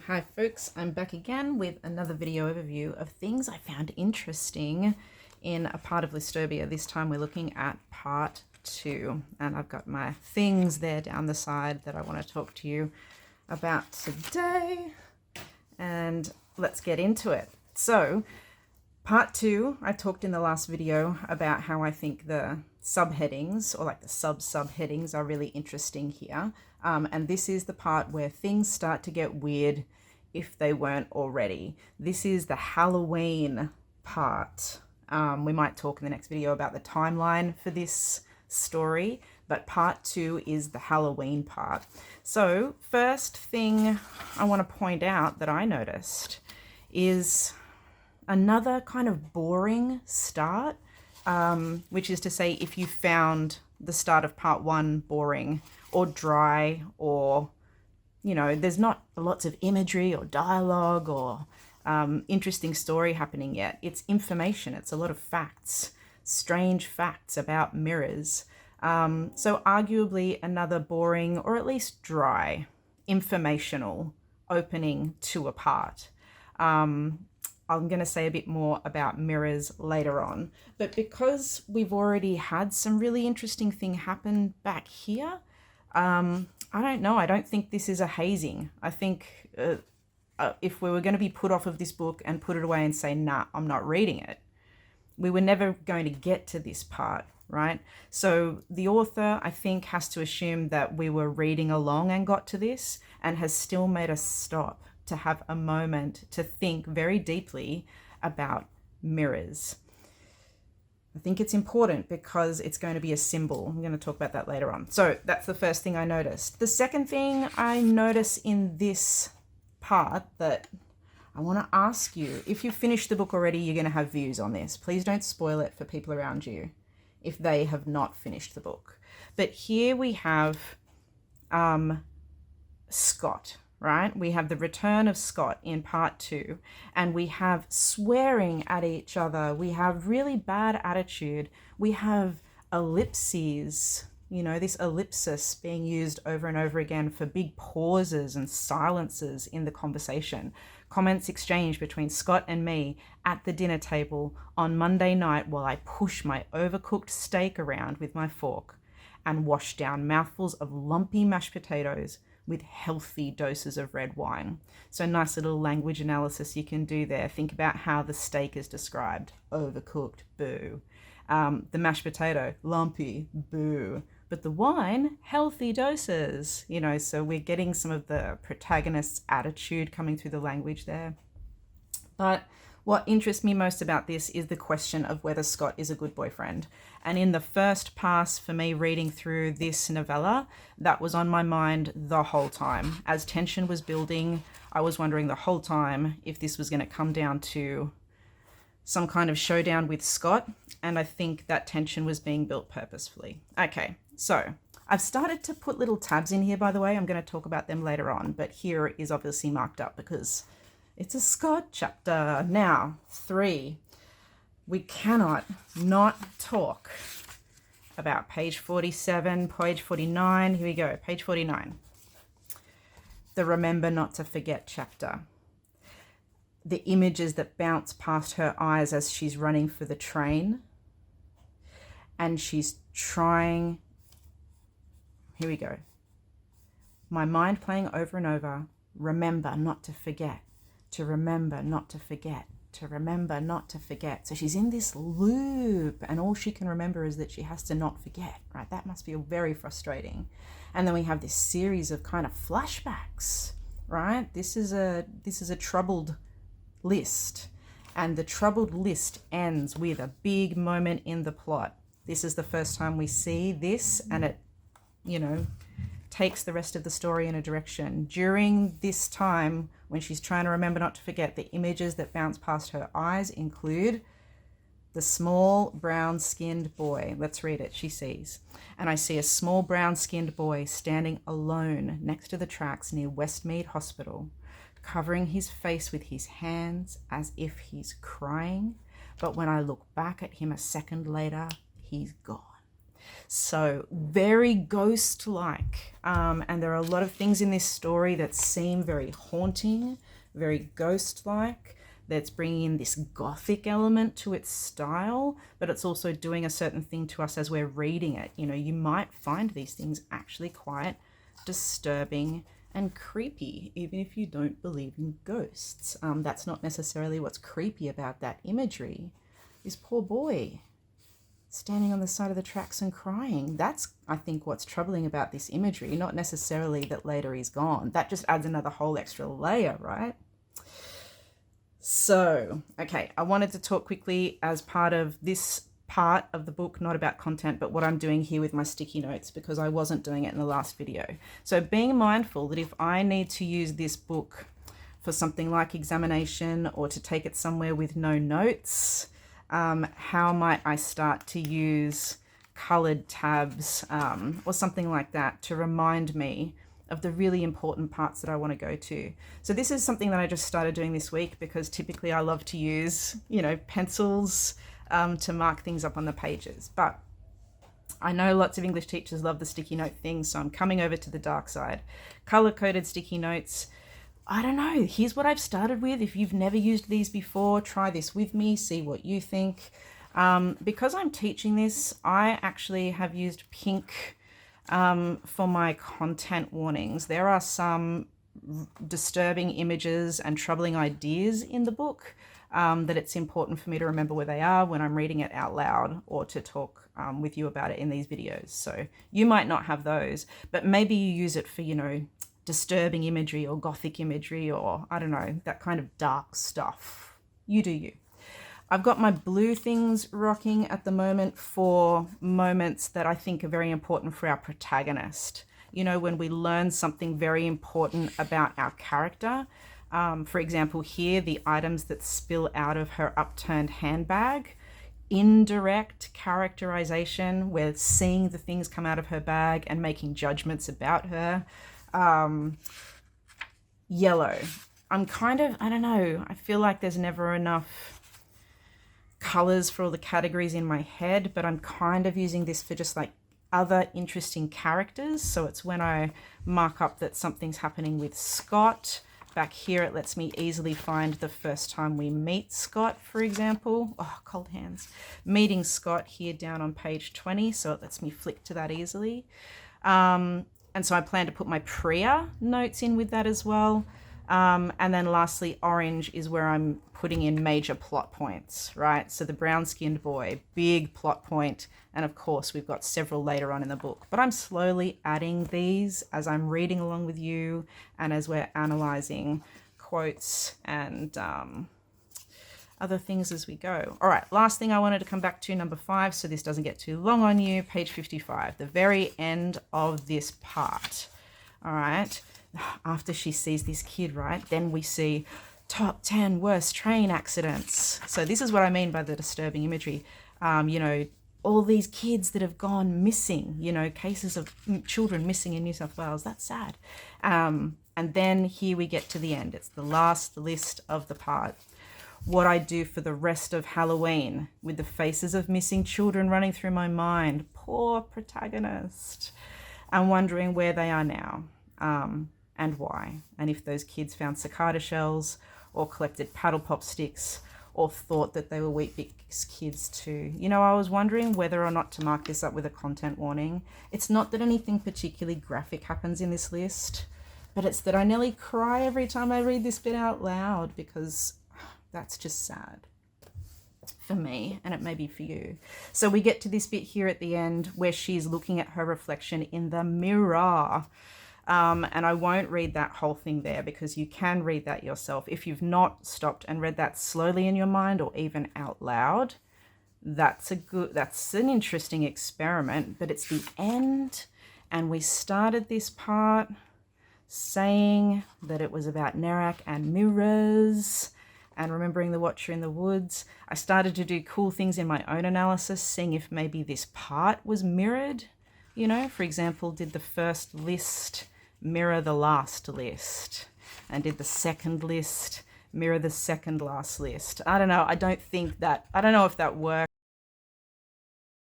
Hi folks, I'm back again with another video overview of things I found interesting in a part of Listurbia. This time we're looking at part 2, and I've got my things there down the side that I want to talk to you about today, and let's get into it. So part 2, I talked in the last video about how I think the subheadings, or like the subheadings, are really interesting here. And this is the part where things start to get weird if they weren't already. This is the Halloween part. We might talk in the next video about the timeline for this story, but part 2 is the Halloween part. So first thing I want to point out that I noticed is another kind of boring start, which is to say, if you found the start of part 1 boring or dry, or, you know, there's not lots of imagery or dialogue or interesting story happening yet. It's information. It's a lot of facts, strange facts about mirrors. So arguably another boring, or at least dry, informational opening to a part. I'm going to say a bit more about mirrors later on, but because we've already had some really interesting thing happen back here, I don't know. I don't think this is a hazing. I think if we were going to be put off of this book and put it away and say, nah, I'm not reading it, we were never going to get to this part, right? So the author, I think, has to assume that we were reading along and got to this, and has still made us stop to have a moment to think very deeply about mirrors. I think it's important because it's going to be a symbol. I'm going to talk about that later on. So that's the first thing I noticed. The second thing I notice in this part that I want to ask you, if you've finished the book already, you're going to have views on this. Please don't spoil it for people around you if they have not finished the book. But here we have Scott, right? We have the return of Scott in part 2, and we have swearing at each other. We have really bad attitude. We have ellipses, you know, this ellipsis being used over and over again for big pauses and silences in the conversation. Comments exchanged between Scott and me at the dinner table on Monday night while I push my overcooked steak around with my fork and wash down mouthfuls of lumpy mashed potatoes with healthy doses of red wine. So nice little language analysis you can do there. Think about how the steak is described. Overcooked, boo. The mashed potato, lumpy, boo. But the wine, healthy doses. You know, so we're getting some of the protagonist's attitude coming through the language there. But what interests me most about this is the question of whether Scott is a good boyfriend. And in the first pass for me reading through this novella, that was on my mind the whole time. As tension was building, I was wondering the whole time if this was going to come down to some kind of showdown with Scott. And I think that tension was being built purposefully. Okay, so I've started to put little tabs in here, by the way. I'm going to talk about them later on, but here is obviously marked up because it's a Scott chapter. Now, 3. We cannot not talk about page 47, page 49. Here we go, page 49. The Remember Not to Forget chapter. The images that bounce past her eyes as she's running for the train. And she's trying, here we go. My mind playing over and over, remember not to forget. To remember not to forget, to remember not to forget. So she's in this loop, and all she can remember is that she has to not forget, right? That must be very frustrating. And then we have this series of kind of flashbacks, right? This is a troubled list, and the troubled list ends with a big moment in the plot. This is the first time we see this, and it, you know, takes the rest of the story in a direction. During this time, when she's trying to remember not to forget, the images that bounce past her eyes include the small brown-skinned boy. Let's read it. She sees. And I see a small brown-skinned boy standing alone next to the tracks near Westmead Hospital, covering his face with his hands as if he's crying. But when I look back at him a second later, he's gone. So very ghost-like. And there are a lot of things in this story that seem very haunting, very ghost-like. That's bringing in this gothic element to its style, but it's also doing a certain thing to us as we're reading it. You know, you might find these things actually quite disturbing and creepy, even if you don't believe in ghosts. That's not necessarily what's creepy about that imagery. This poor boy standing on the side of the tracks and crying. That's, I think, what's troubling about this imagery, not necessarily that later he's gone. That just adds another whole extra layer, right? So, okay, I wanted to talk quickly as part of this part of the book, not about content, but what I'm doing here with my sticky notes, because I wasn't doing it in the last video. So being mindful that if I need to use this book for something like examination or to take it somewhere with no notes, how might I start to use colored tabs or something like that to remind me of the really important parts that I want to go to. So this is something that I just started doing this week, because typically I love to use, you know, pencils to mark things up on the pages. But I know lots of English teachers love the sticky note thing, so I'm coming over to the dark side. Color-coded sticky notes. I don't know, here's what I've started with. If you've never used these before, try this with me, see what you think. Because I'm teaching this, I actually have used pink for my content warnings. There are some disturbing images and troubling ideas in the book that it's important for me to remember where they are when I'm reading it out loud or to talk with you about it in these videos. So you might not have those, but maybe you use it for, you know, disturbing imagery or gothic imagery or, I don't know, that kind of dark stuff. You do you. I've got my blue things rocking at the moment for moments that I think are very important for our protagonist. You know, when we learn something very important about our character. For example, here, the items that spill out of her upturned handbag. Indirect characterization. We're seeing the things come out of her bag and making judgments about her. Yellow. I'm kind of, I don't know, I feel like there's never enough colors for all the categories in my head, but I'm kind of using this for just like other interesting characters. So it's when I mark up that something's happening with Scott. Back here, it lets me easily find the first time we meet Scott, for example. Oh, cold hands. Meeting Scott here down on page 20, so it lets me flick to that easily. And so I plan to put my Priya notes in with that as well. And then lastly, orange is where I'm putting in major plot points, right? So the brown-skinned boy, big plot point. And of course, we've got several later on in the book. But I'm slowly adding these as I'm reading along with you and as we're analyzing quotes and other things as we go. All right, last thing I wanted to come back to, number 5, so this doesn't get too long on you, page 55, the very end of this part. All right. After she sees this kid, right, then we see top 10 worst train accidents. So this is what I mean by the disturbing imagery. You know, all these kids that have gone missing, you know, cases of children missing in New South Wales. That's sad. And then here we get to the end. It's the last list of the part. What I do for the rest of Halloween with the faces of missing children running through my mind. Poor protagonist. I'm wondering where they are now. And why, and if those kids found cicada shells or collected paddle pop sticks or thought that they were Weet-Bix kids too. You know, I was wondering whether or not to mark this up with a content warning. It's not that anything particularly graphic happens in this list, but it's that I nearly cry every time I read this bit out loud, because that's just sad for me, and it may be for you. So we get to this bit here at the end where she's looking at her reflection in the mirror. And I won't read that whole thing there, because you can read that yourself. If you've not stopped and read that slowly in your mind or even out loud, that's an interesting experiment. But it's the end, and we started this part saying that it was about Nerak and mirrors and remembering the Watcher in the Woods. I started to do cool things in my own analysis, seeing if maybe this part was mirrored. You know, for example, did the first list mirror the last list? And did the second list mirror the second last list? I don't know. I don't know if that works.